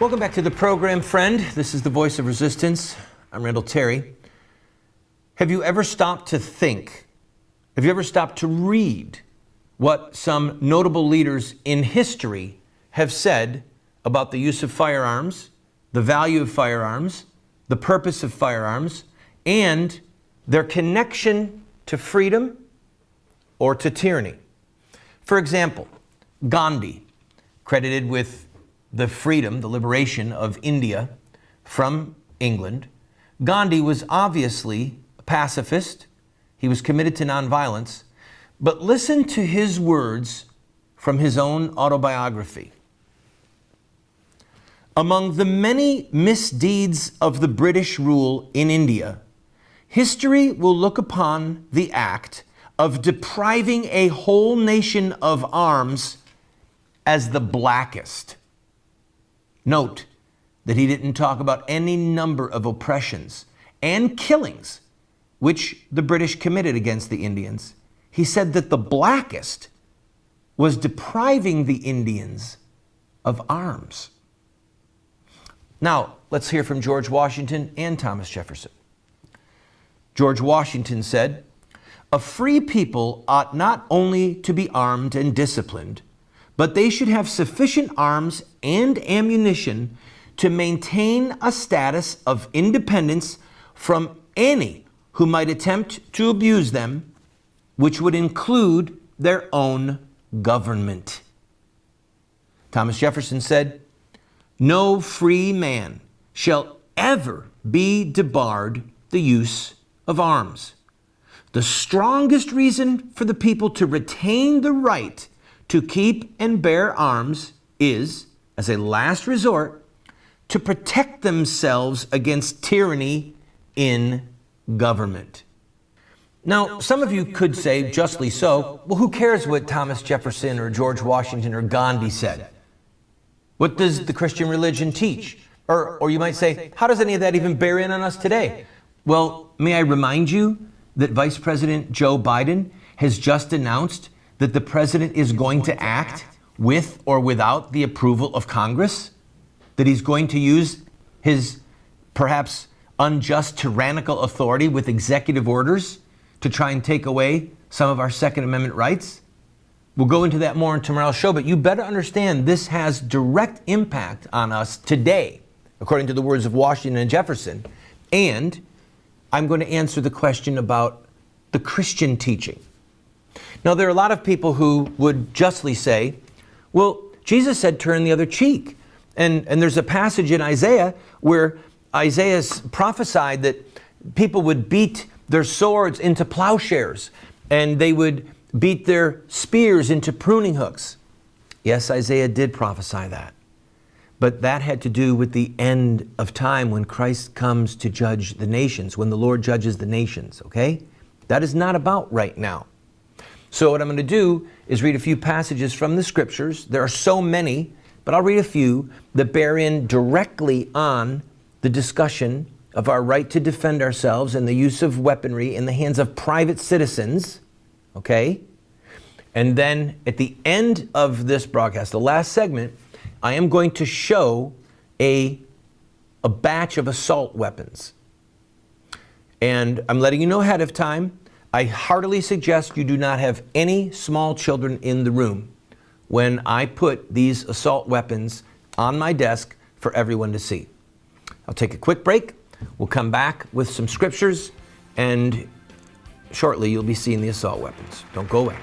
Welcome back to the program, friend. This is the Voice of Resistance. I'm Randall Terry. Have you ever stopped to think? Have you ever stopped to read what some notable leaders in history have said about the use of firearms, the value of firearms, the purpose of firearms, and their connection to freedom or to tyranny? For example, Gandhi, credited with the freedom, the liberation of India from England. Gandhi was obviously a pacifist. He was committed to nonviolence. But listen to his words from his own autobiography. Among the many misdeeds of the British rule in India, history will look upon the act of depriving a whole nation of arms as the blackest. Note that he didn't talk about any number of oppressions and killings which the British committed against the Indians. He said that the blackest was depriving the Indians of arms. Now, let's hear from George Washington and Thomas Jefferson. George Washington said, "A free people ought not only to be armed and disciplined, but they should have sufficient arms and ammunition to maintain a status of independence from any who might attempt to abuse them, which would include their own government." Thomas Jefferson said, "No free man shall ever be debarred the use of arms. The strongest reason for the people to retain the right to keep and bear arms is, as a last resort, to protect themselves against tyranny in government." Now, some of you could say, justly so, well, who cares what Thomas Jefferson or George Washington or Gandhi said? What does the Christian religion teach? Or you might say, how does any of that even bear in on us today? Well, may I remind you that Vice President Joe Biden has just announced that the president is going to act with or without the approval of Congress? That he's going to use his perhaps unjust, tyrannical authority with executive orders to try and take away some of our Second Amendment rights? We'll go into that more in tomorrow's show, but you better understand this has direct impact on us today, according to the words of Washington and Jefferson. And I'm going to answer the question about the Christian teaching. Now, there are a lot of people who would justly say, well, Jesus said turn the other cheek. And there's a passage in Isaiah where Isaiah prophesied that people would beat their swords into plowshares and they would beat their spears into pruning hooks. Yes, Isaiah did prophesy that. But that had to do with the end of time when Christ comes to judge the nations, when the Lord judges the nations, okay? That is not about right now. So what I'm going to do is read a few passages from the scriptures. There are so many, but I'll read a few that bear in directly on the discussion of our right to defend ourselves and the use of weaponry in the hands of private citizens, okay? And then at the end of this broadcast, the last segment, I am going to show a batch of assault weapons. And I'm letting you know ahead of time, I heartily suggest you do not have any small children in the room when I put these assault weapons on my desk for everyone to see. I'll take a quick break. We'll come back with some scriptures, and shortly you'll be seeing the assault weapons. Don't go away.